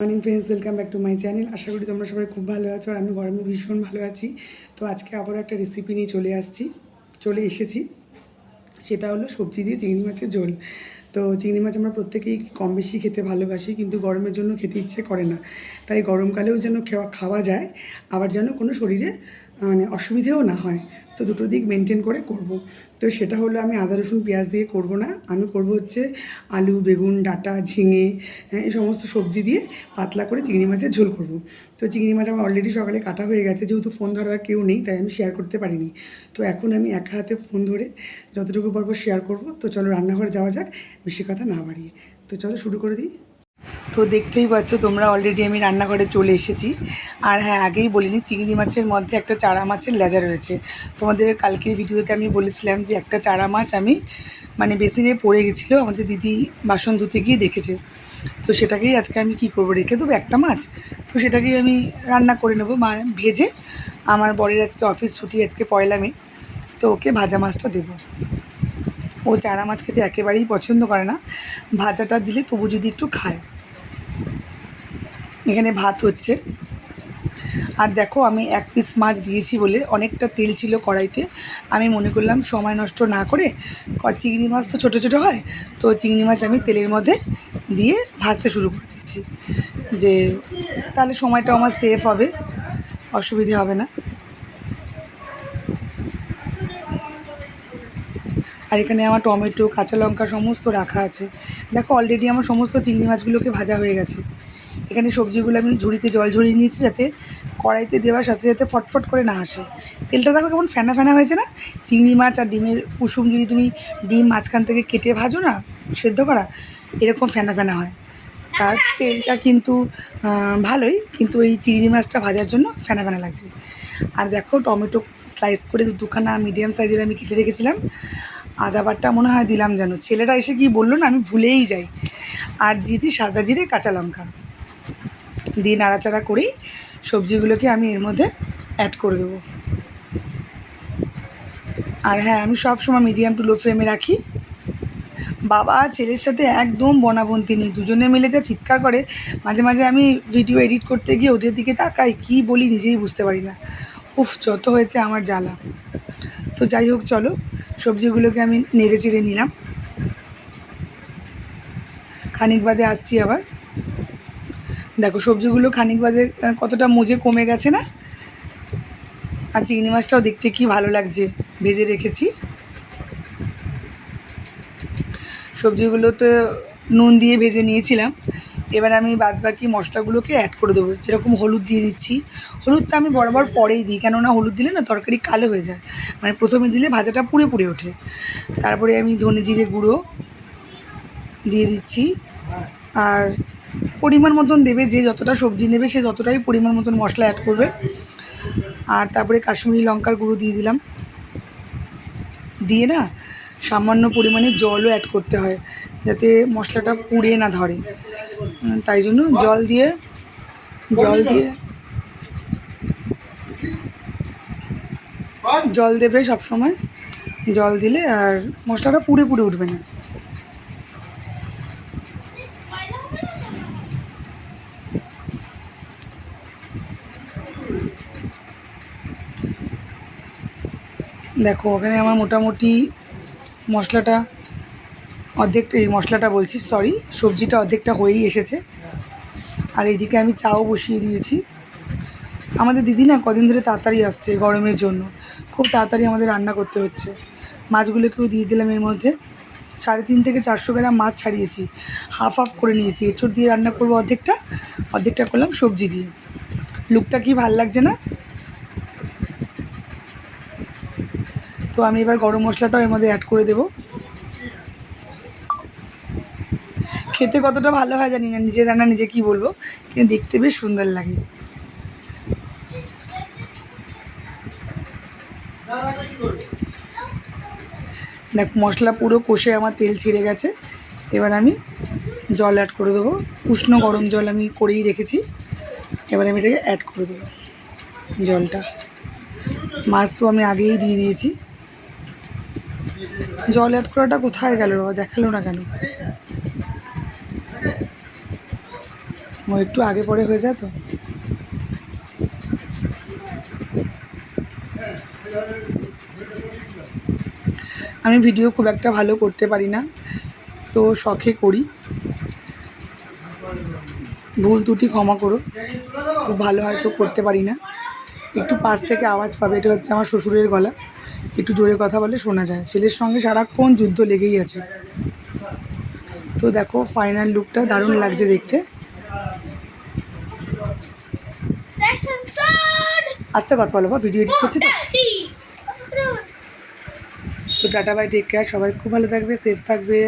Morning friends, welcome back to my channel. আশা করি তোমরা সবাই খুব ভালো আছো আর আমি গরমে ভীষণ ভালো আছি। তো আজকে আবার একটা রেসিপি নিয়ে চলে এসেছি। সেটা হলো সবজি দিয়ে চিংড়ি মাছের ঝোল। তো চিংড়ি মাছ আমরা প্রত্যেকেই কম বেশি খেতে ভালোবাসি, কিন্তু গরমের জন্য খেতে ইচ্ছে করে না। তাই গরমকালেও যেন খাওয়া যায়, আবার যেন কোনো শরীরে অসুবিধেও না হয়। তো দুটো দিক মেনটেন করে করব। তো সেটা হলো আমি আদা রসুন পেঁয়াজ দিয়ে করব না, আমি করব হচ্ছে আলু, বেগুন, ডাঁটা, ঝিঙে, এই সমস্ত সবজি দিয়ে পাতলা করে চিংড়ি মাছের ঝোল করব। তো চিংড়ি মাছ আমার অলরেডি সকালে কাটা হয়ে গেছে, যেহেতু ফোন ধরার কেউ নেই তাই আমি শেয়ার করতে পারিনি। তো এখন আমি এক হাতে ফোন ধরে যতটুকু পারবো শেয়ার করব। তো চলো রান্নাঘরে যাওয়া যাক, বেশি কথা না বাড়িয়ে। তো চলো শুরু করে দিই। তো দেখতেই পাচ্ছ তোমরা, অলরেডি আমি রান্নাঘরে চলে এসেছি। আর হ্যাঁ, আগেই বলিনি, চিংড়ি মাছের মধ্যে একটা চারা মাছের লেজা রয়েছে। তোমাদের কালকের ভিডিওতে আমি বলেছিলাম যে একটা চারা মাছ আমি বেসিনে পড়ে গেছিলো, আমাদের দিদি বাসন ধুতে গিয়ে দেখেছে। তো সেটাকেই আজকে আমি কি করব, রেখে দেবো একটা মাছ, তো সেটাকেই আমি রান্না করে নেবো ভেজে। আমার বরের আজকে অফিস ছুটি, আজকে 1 মে, তো ওকে ভাজা মাছটা দেবো। ও চারা মাছ খেতে একেবারেই পছন্দ করে না, ভাজাটা দিলে তবু যদি একটু খায়। এখানে ভাত হচ্ছে। আর দেখো, আমি 1 পিস মাছ দিয়েছি বলে অনেকটা তেল ছিল কড়াইতে। আমি মনে করলাম সময় নষ্ট না করে, চিংড়ি মাছ তো ছোটো ছোটো হয়, তো চিংড়ি মাছ আমি তেলের মধ্যে দিয়ে ভাজতে শুরু করে দিয়েছি, যে তাহলে সময়টা আমার সেফ হবে, অসুবিধে হবে না। আর এখানে আমার টমেটো, কাঁচা লঙ্কা সমস্ত রাখা আছে। দেখো, অলরেডি আমার সমস্ত চিংড়ি মাছগুলোকে ভাজা হয়ে গেছে। এখানে সবজিগুলো আমি ঝুড়িতে জল ঝরিয়ে নিয়েছি, যাতে কড়াইতে দেওয়ার সাথে সাথে ফটফট করে না আসে। তেলটা দেখো কেমন ফেনা ফেনা হয়েছে না? চিংড়ি মাছ আর ডিমের কুসুম যদি তুমি ডিম মাঝখান থেকে কেটে ভাজো না, সেদ্ধ করা, এরকম ফেনা ফেনা হয়। তার তেলটা কিন্তু ভালোই, কিন্তু এই চিংড়ি মাছটা ভাজার জন্য ফেনা ফেনা লাগছে। আর দেখো, টমেটো স্লাইস করে দুখানা মিডিয়াম সাইজের আমি কেটে রেখেছিলাম। আদা বাটা মনে হয় দিলাম, যেন ছেলেরা এসে কি বললো না, আমি ভুলেই যাই। আর দিয়েছি সাদা জিরে, কাঁচা লঙ্কা দিয়ে নাড়াচাড়া করেই সবজিগুলোকে আমি এর মধ্যে অ্যাড করে দেবো। আর হ্যাঁ, আমি সব সময় মিডিয়াম টু লো ফ্লেমে রাখি। বাবা আর ছেলের সাথে একদম বনাবন্তি নেই, দুজনে মিলে যা চিৎকার করে। মাঝে মাঝে আমি ভিডিও এডিট করতে গিয়ে ওদের দিকে তাকাই, কী বলি নিজেই বুঝতে পারি না। উফ, যত হয়েছে আমার জ্বালা। তো যাই হোক, চলো সবজিগুলোকে আমি নেড়ে চেড়ে নিলাম। খানিক বাদে আসছি আবার। দেখো, সবজিগুলো খানিক বাদে কতটা মজে কমে গেছে না? আর চিংড়ি মাছটাও দেখতে কি ভালো লাগছে, ভেজে রেখেছি। সবজিগুলোতে নুন দিয়ে ভেজে নিয়েছিলাম। এবার আমি বাদবাকি মশলাগুলোকে অ্যাড করে দেবো। যেরকম হলুদ দিয়ে দিচ্ছি, হলুদটা আমি বরাবর পরেই দিই, কেননা হলুদ দিলে না তরকারি কালো হয়ে যায়, প্রথমে দিলে ভাজাটা পুড়ে পুড়ে ওঠে। তারপরে আমি ধনে জিরে গুঁড়ো দিয়ে দিচ্ছি। আর পরিমাণ মতন দেবে, যে যতটা সবজি নেবে সে ততটাই পরিমাণ মতন মশলা অ্যাড করবে। আর তারপরে কাশ্মীরি লঙ্কার গুঁড়ো দিয়ে দিলাম। দিয়ে না সামান্য পরিমাণে জলও অ্যাড করতে হয়, যাতে মশলাটা পুড়ে না ধরে। তাই জন্য জল দেবে সব সময়। জল দিলে আর মশলাটা পুড়ে পুড়ে উঠবে না। দেখো, ওখানে আমার মোটামুটি মশলাটা অর্ধেকটা, এই মশলাটা বলছি সরি, সবজিটা অর্ধেকটা হয়েই এসেছে। আর এইদিকে আমি চাও বসিয়ে দিয়েছি। আমাদের দিদি না কদিন ধরে তাড়াতাড়ি আসছে, গরমের জন্য খুব তাড়াতাড়ি আমাদের রান্না করতে হচ্ছে। মাছগুলোকেও দিয়ে দিলাম এর মধ্যে। 350 থেকে 400 গ্রাম মাছ ছাড়িয়েছি, হাফ হাফ করে নিয়েছি। এঁচোড় দিয়ে রান্না করবো অর্ধেকটা, অর্ধেকটা করলাম সবজি দিয়ে। লুকটা কি ভাল লাগছে না? তো আমি এবার গরম মশলাটাও এর মধ্যে অ্যাড করে দেবো। খেতে কতটা ভালো হয় জানি না, নিজের রান্না নিজে কী বলবো, কিন্তু দেখতে বেশ সুন্দর লাগে। দেখো, মশলা পুরো কষে আমার তেল ছেড়ে গেছে। এবার আমি জল অ্যাড করে দেবো। উষ্ণ গরম জল আমি করেই রেখেছি। এবার আমি এটাকে অ্যাড করে দেবো জলটা। মাছ তো আমি আগেই দিয়ে দিয়েছি। জল অ্যাড করাটা কোথায় গেল বাবা, দেখালো না কেন? ও একটু আগে পরে হয়ে যায় তো। আমি ভিডিও খুব একটা ভালো করতে পারি না, তো শখে করি, ভুল ত্রুটি ক্ষমা করো। খুব ভালো হয়তো করতে পারি না, একটু পাশ থেকে আওয়াজ পাবে, এটা হচ্ছে আমার শ্বশুরের গলা, একটু জোরে কথা বলে শোনা যায়। ছেলের সঙ্গে সারাক্ষণ যুদ্ধ লেগেই আছে। তো দেখো ফাইনাল লুকটা দারুণ লাগছে দেখতে। আস্তে কথা বলো, ভিডিও এডিট করছি তো। তো টাটা বাই, টেক কেয়ার, সবাই খুব ভালো থাকবে, সেফ থাকবে।